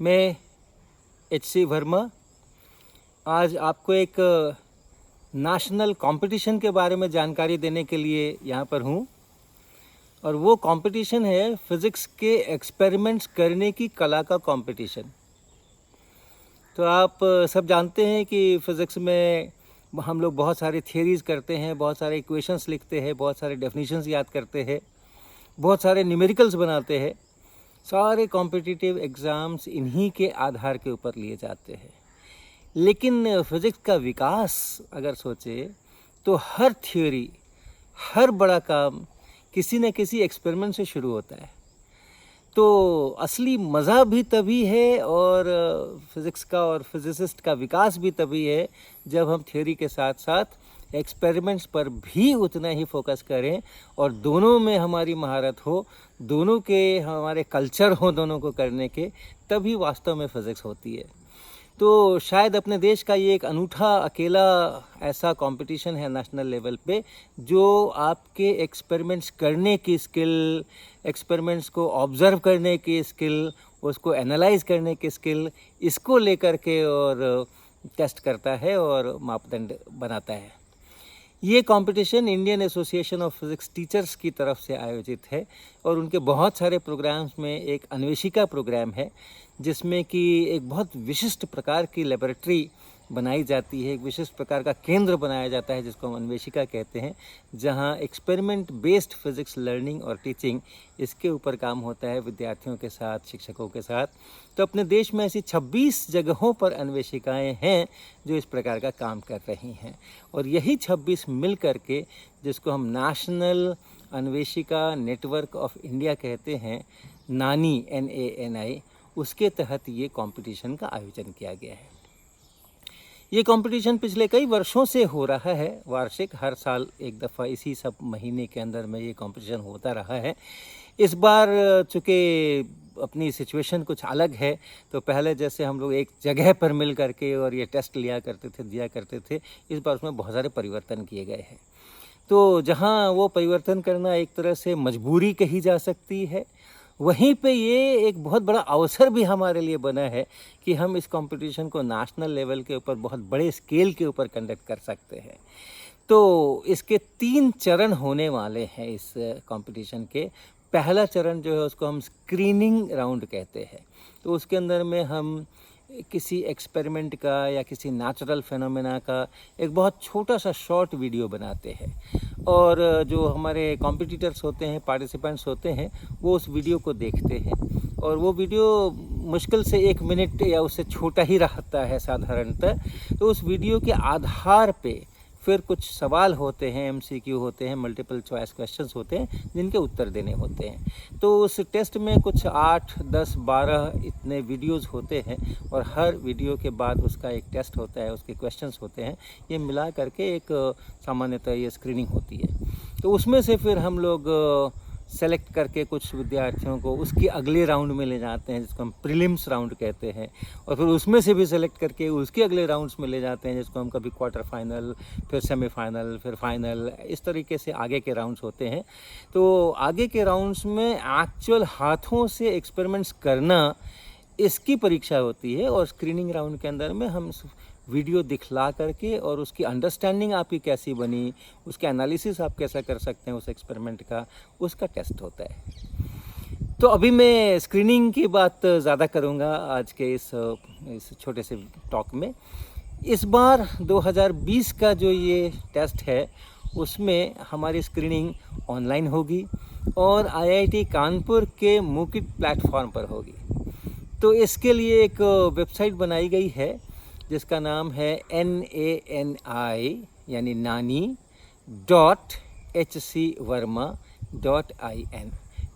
मैं HC वर्मा आज आपको एक नेशनल कंपटीशन के बारे में जानकारी देने के लिए यहाँ पर हूँ। और वो कंपटीशन है फिज़िक्स के एक्सपेरिमेंट्स करने की कला का कंपटीशन। तो आप सब जानते हैं कि फ़िज़िक्स में हम लोग बहुत सारे थियरीज़ करते हैं, बहुत सारे इक्वेशंस लिखते हैं, बहुत सारे डेफिनेशंस याद करते हैं, बहुत सारे न्यूमेरिकल्स बनाते हैं। सारे कॉम्पिटिटिव एग्ज़ाम्स इन्हीं के आधार के ऊपर लिए जाते हैं। लेकिन फ़िज़िक्स का विकास अगर सोचे तो हर थ्योरी, हर बड़ा काम किसी न किसी एक्सपेरिमेंट से शुरू होता है। तो असली मज़ा भी तभी है और फ़िज़िक्स का और फिज़िसिस्ट का विकास भी तभी है जब हम थ्योरी के साथ साथ एक्सपेरिमेंट्स पर भी उतना ही फोकस करें और दोनों में हमारी महारत हो, दोनों के हमारे कल्चर हो दोनों को करने के, तभी वास्तव में फ़िज़िक्स होती है। तो शायद अपने देश का ये एक अनूठा अकेला ऐसा कंपटीशन है नेशनल लेवल पे जो आपके एक्सपेरिमेंट्स करने की स्किल, एक्सपेरिमेंट्स को ऑब्ज़र्व करने की स्किल, उसको एनालाइज करने की स्किल, इसको लेकर के और टेस्ट करता है और मापदंड बनाता है। ये competition Indian association of physics teachers की तरफ से आयोजित है और उनके बहुत सारे प्रोग्राम्स में एक अन्वेषिका प्रोग्राम है जिसमें कि एक बहुत विशिष्ट प्रकार की लेबोरेटरी बनाई जाती है, एक विशिष्ट प्रकार का केंद्र बनाया जाता है जिसको हम अन्वेषिका कहते हैं, जहां एक्सपेरिमेंट बेस्ड फिज़िक्स लर्निंग और टीचिंग इसके ऊपर काम होता है विद्यार्थियों के साथ, शिक्षकों के साथ। तो अपने देश में ऐसी 26 जगहों पर अन्वेषिकाएं हैं जो इस प्रकार का काम कर रही हैं और यही 26 मिल करके जिसको हम national Anveshika network of India कहते हैं, नानी NANI, उसके तहत ये कंपटीशन का आयोजन किया गया है। ये कंपटीशन पिछले कई वर्षों से हो रहा है, वार्षिक, हर साल एक दफ़ा इसी सब महीने के अंदर में ये कंपटीशन होता रहा है। इस बार चूँकि अपनी सिचुएशन कुछ अलग है, तो पहले जैसे हम लोग एक जगह पर मिल करके और ये टेस्ट लिया करते थे, दिया करते थे, इस बार उसमें बहुत सारे परिवर्तन किए गए हैं। तो जहाँ वो परिवर्तन करना एक तरह से मजबूरी कही जा सकती है, वहीं पे ये एक बहुत बड़ा अवसर भी हमारे लिए बना है कि हम इस कंपटीशन को नेशनल लेवल के ऊपर बहुत बड़े स्केल के ऊपर कंडक्ट कर सकते हैं। तो इसके 3 चरण होने वाले हैं इस कंपटीशन के। पहला चरण जो है उसको हम स्क्रीनिंग राउंड कहते हैं। तो उसके अंदर में हम किसी एक्सपेरिमेंट का या किसी नेचुरल फेनोमेना का एक बहुत छोटा सा शॉर्ट वीडियो बनाते हैं और जो हमारे कॉम्पिटिटर्स होते हैं, पार्टिसिपेंट्स होते हैं, वो उस वीडियो को देखते हैं और वो वीडियो मुश्किल से 1 मिनट या उससे छोटा ही रहता है साधारणतः। तो उस वीडियो के आधार पे फिर कुछ सवाल होते हैं, MCQ होते हैं, मल्टीपल चॉइस क्वेश्चंस होते हैं जिनके उत्तर देने होते हैं। तो उस टेस्ट में कुछ 8, 10, 12 इतने वीडियोस होते हैं और हर वीडियो के बाद उसका एक टेस्ट होता है, उसके क्वेश्चंस होते हैं। ये मिला करके एक सामान्यतः ये स्क्रीनिंग होती है। तो उसमें से फिर हम लोग सेलेक्ट करके कुछ विद्यार्थियों को उसके अगले राउंड में ले जाते हैं जिसको हम प्रीलिम्स राउंड कहते हैं और फिर उसमें से भी सेलेक्ट करके उसके अगले राउंड्स में ले जाते हैं जिसको हम कभी क्वार्टर फाइनल, फिर सेमीफाइनल, फिर फाइनल, इस तरीके से आगे के राउंड्स होते हैं। तो आगे के राउंड्स में एक्चुअल हाथों से एक्सपेरिमेंट्स करना, इसकी परीक्षा होती है और स्क्रीनिंग राउंड के अंदर में हम वीडियो दिखला करके और उसकी अंडरस्टैंडिंग आपकी कैसी बनी, उसका एनालिसिस आप कैसा कर सकते हैं उस एक्सपेरिमेंट का, उसका टेस्ट होता है। तो अभी मैं स्क्रीनिंग की बात ज़्यादा करूँगा आज के इस छोटे से टॉक में। इस बार 2020 का जो ये टेस्ट है उसमें हमारी स्क्रीनिंग ऑनलाइन होगी और IIT कानपुर के मूकिट प्लेटफॉर्म पर होगी। तो इसके लिए एक वेबसाइट बनाई गई है जिसका नाम है NANI यानी nani.hcverma.in,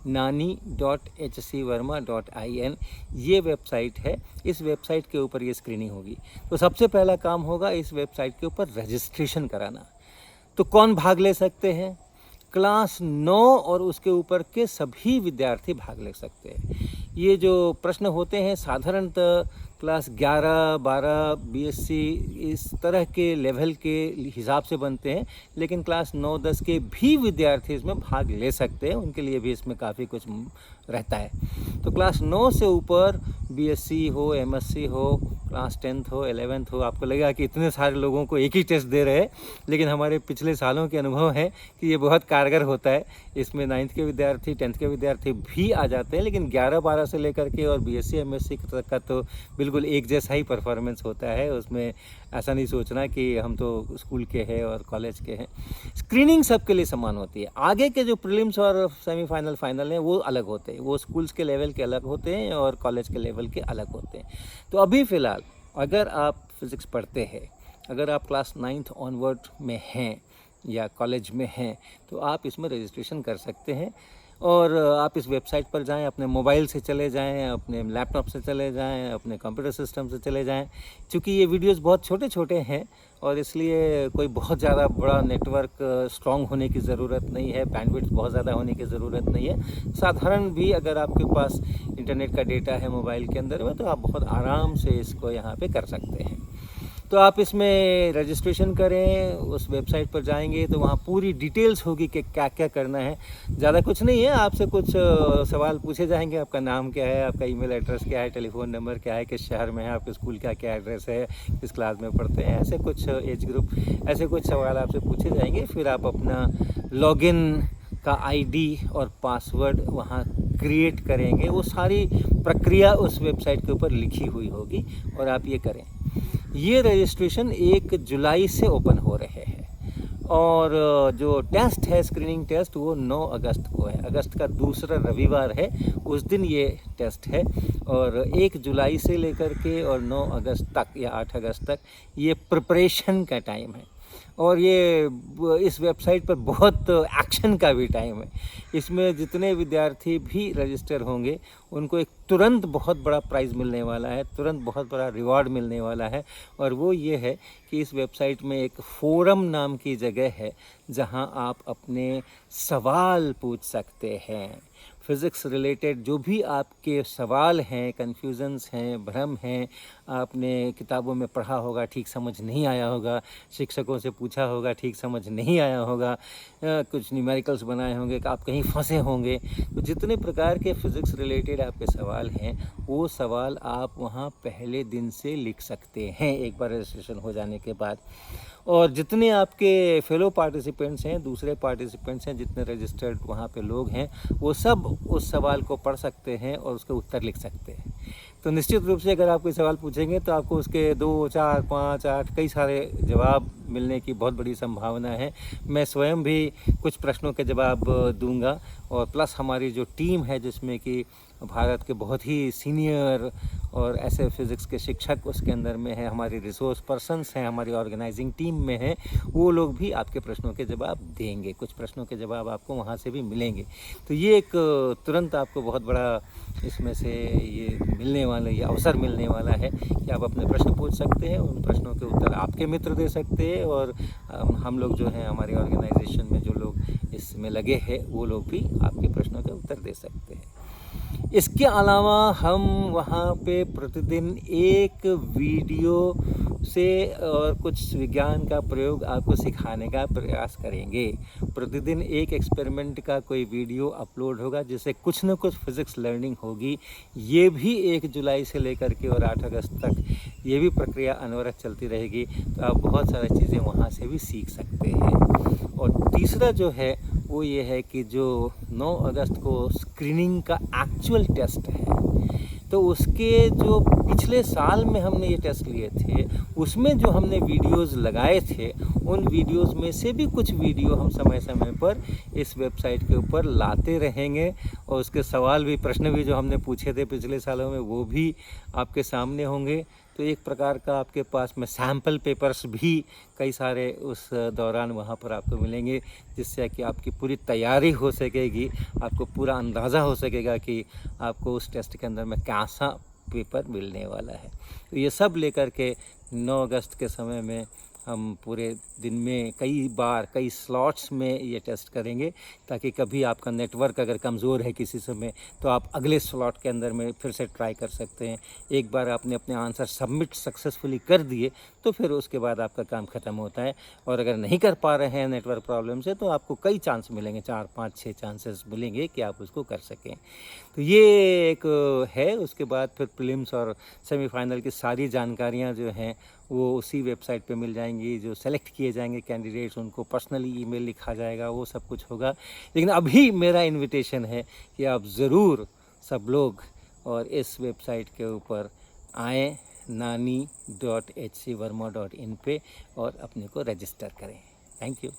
nani.hcverma.in ये वेबसाइट है। इस वेबसाइट के ऊपर ये स्क्रीनिंग होगी। तो सबसे पहला काम होगा इस वेबसाइट के ऊपर रजिस्ट्रेशन कराना। तो कौन भाग ले सकते हैं? क्लास 9 और उसके ऊपर के सभी विद्यार्थी भाग ले सकते हैं। ये जो प्रश्न होते हैं साधारणतः क्लास 11, 12, BSc इस तरह के लेवल के हिसाब से बनते हैं, लेकिन क्लास 9, 10 के भी विद्यार्थी इसमें भाग ले सकते हैं, उनके लिए भी इसमें काफ़ी कुछ रहता है। तो क्लास 9 से ऊपर बीएससी हो, एमएससी हो, क्लास 10th हो, 11th हो, आपको लगेगा कि इतने सारे लोगों को एक ही टेस्ट दे रहे हैं, लेकिन हमारे पिछले सालों के अनुभव है कि ये बहुत कारगर होता है। इसमें 9th के विद्यार्थी, 10th के विद्यार्थी भी आ जाते हैं, लेकिन 11-12 से लेकर के और बीएससी एमएससी तक का तो बिल्कुल एक जैसा ही परफॉर्मेंस होता है। उसमें ऐसा नहीं सोचना कि हम तो स्कूल के हैं और कॉलेज के हैं। स्क्रीनिंग सबके लिए समान होती है। आगे के जो प्रीलिम्स और सेमीफाइनल, फाइनल हैं वो अलग होते हैं, वो स्कूल्स के लेवल के अलग होते हैं और कॉलेज के लेवल के अलग होते हैं। तो अभी फ़िलहाल अगर आप फिज़िक्स पढ़ते हैं, अगर आप क्लास 9th ऑनवर्ड में हैं या कॉलेज में हैं, तो आप इसमें रजिस्ट्रेशन कर सकते हैं। और आप इस वेबसाइट पर जाएं, अपने मोबाइल से चले जाएं, अपने लैपटॉप से चले जाएं, अपने कंप्यूटर सिस्टम से चले जाएं। क्योंकि ये वीडियोस बहुत छोटे छोटे हैं और इसलिए कोई बहुत ज़्यादा बड़ा नेटवर्क स्ट्रॉन्ग होने की ज़रूरत नहीं है, बैंडविड्थ बहुत ज़्यादा होने की ज़रूरत नहीं है। साधारण भी अगर आपके पास इंटरनेट का डेटा है मोबाइल के अंदर में, तो आप बहुत आराम से इसको यहाँ पे कर सकते हैं। तो आप इसमें रजिस्ट्रेशन करें, उस वेबसाइट पर जाएंगे तो वहाँ पूरी डिटेल्स होगी कि क्या क्या करना है। ज़्यादा कुछ नहीं है, आपसे कुछ सवाल पूछे जाएंगे। आपका नाम क्या है, आपका ईमेल एड्रेस क्या है, टेलीफोन नंबर क्या है, किस शहर में है, आपके स्कूल का क्या एड्रेस है, किस क्लास में पढ़ते हैं, ऐसे कुछ एज ग्रुप, ऐसे कुछ सवाल आपसे पूछे जाएंगे। फिर आप अपना लॉगिन का आईडी और पासवर्ड वहाँ क्रिएट करेंगे। वो सारी प्रक्रिया उस वेबसाइट के ऊपर लिखी हुई होगी और आप ये करें। ये रजिस्ट्रेशन 1 जुलाई से ओपन हो रहे हैं और जो टेस्ट है, स्क्रीनिंग टेस्ट, वो 9 अगस्त को है। अगस्त का दूसरा रविवार है, उस दिन ये टेस्ट है। और 1 जुलाई से लेकर के और 9 अगस्त तक या 8 अगस्त तक ये प्रिपरेशन का टाइम है। और ये इस वेबसाइट पर बहुत एक्शन का भी टाइम है। इसमें जितने विद्यार्थी भी रजिस्टर होंगे उनको एक तुरंत बहुत बड़ा प्राइज़ मिलने वाला है, तुरंत बहुत बड़ा रिवॉर्ड मिलने वाला है। और वो ये है कि इस वेबसाइट में एक फोरम नाम की जगह है जहां आप अपने सवाल पूछ सकते हैं। फ़िज़िक्स रिलेटेड जो भी आपके सवाल हैं, कन्फ्यूज़न्स हैं, भ्रम हैं, आपने किताबों में पढ़ा होगा, ठीक समझ नहीं आया होगा, शिक्षकों से पूछा होगा, ठीक समझ नहीं आया होगा, कुछ न्यूमेरिकल्स बनाए होंगे, कि आप कहीं फंसे होंगे। तो जितने प्रकार के फ़िज़िक्स रिलेटेड आपके सवाल हैं, वो सवाल आप वहाँ पहले दिन से लिख सकते हैं एक बार रजिस्ट्रेशन हो जाने के बाद। और जितने आपके फेलो पार्टिसिपेंट्स हैं, दूसरे पार्टिसिपेंट्स हैं, जितने रजिस्टर्ड वहाँ पे लोग हैं, वो सब उस सवाल को पढ़ सकते हैं और उसके उत्तर लिख सकते हैं। तो निश्चित रूप से अगर आप कोई सवाल पूछेंगे तो आपको उसके 2, 4, 5, 8 कई सारे जवाब मिलने की बहुत बड़ी संभावना है। मैं स्वयं भी कुछ प्रश्नों के जवाब दूंगा और प्लस हमारी जो टीम है जिसमें कि भारत के बहुत ही सीनियर और ऐसे फिज़िक्स के शिक्षक उसके अंदर में है, हमारी रिसोर्स पर्सन्स हैं, हमारी ऑर्गेनाइजिंग टीम में हैं, वो लोग भी आपके प्रश्नों के जवाब देंगे। कुछ प्रश्नों के जवाब आपको वहाँ से भी मिलेंगे। तो ये एक तुरंत आपको बहुत बड़ा इसमें से ये मिलने वाला, ये अवसर मिलने वाला है कि आप अपने प्रश्न पूछ सकते हैं, उन प्रश्नों के उत्तर आपके मित्र दे सकते हैं और हम लोग जो हैं हमारी ऑर्गेनाइजेशन में जो लोग इसमें लगे हैं वो लोग भी आपके प्रश्नों के उत्तर दे सकते हैं। इसके अलावा हम वहाँ पे प्रतिदिन एक वीडियो से और कुछ विज्ञान का प्रयोग आपको सिखाने का प्रयास करेंगे। प्रतिदिन एक एक्सपेरिमेंट का कोई वीडियो अपलोड होगा जिससे कुछ न कुछ फिज़िक्स लर्निंग होगी। ये भी 1 जुलाई से लेकर के और 8 अगस्त तक ये भी प्रक्रिया अनवरत चलती रहेगी। तो आप बहुत सारी चीज़ें वहाँ से भी सीख सकते हैं। और तीसरा जो है वो ये है कि जो 9 अगस्त को स्क्रीनिंग का एक्चुअल टेस्ट है, तो उसके जो पिछले साल में हमने ये टेस्ट लिए थे उसमें जो हमने वीडियोस लगाए थे, उन वीडियोस में से भी कुछ वीडियो हम समय समय पर इस वेबसाइट के ऊपर लाते रहेंगे और उसके सवाल भी, प्रश्न भी जो हमने पूछे थे पिछले सालों में वो भी आपके सामने होंगे। तो एक प्रकार का आपके पास में सैम्पल पेपर्स भी कई सारे उस दौरान वहाँ पर आपको मिलेंगे, जिससे कि आपकी पूरी तैयारी हो सकेगी, आपको पूरा अंदाज़ा हो सकेगा कि आपको उस टेस्ट के अंदर में कैसा पेपर मिलने वाला है। तो ये सब लेकर के 9 अगस्त के समय में हम पूरे दिन में कई बार कई स्लॉट्स में ये टेस्ट करेंगे, ताकि कभी आपका नेटवर्क अगर कमज़ोर है किसी समय तो आप अगले स्लॉट के अंदर में फिर से ट्राई कर सकते हैं। एक बार आपने अपने आंसर सबमिट सक्सेसफुली कर दिए तो फिर उसके बाद आपका काम ख़त्म होता है। और अगर नहीं कर पा रहे हैं नेटवर्क प्रॉब्लम से, तो आपको कई चांस मिलेंगे, 4 5 6 चांसेस मिलेंगे कि आप उसको कर सकें। तो ये एक है। उसके बाद फिर प्रीलिम्स और सेमीफाइनल की सारी जानकारियाँ जो हैं वो उसी वेबसाइट पे मिल जाएंगी। जो सेलेक्ट किए जाएंगे कैंडिडेट्स, उनको पर्सनली ईमेल लिखा जाएगा, वो सब कुछ होगा। लेकिन अभी मेरा इनविटेशन है कि आप ज़रूर सब लोग और इस वेबसाइट के ऊपर आएँ, nani.hcverma.in पे, और अपने को रजिस्टर करें। Thank you.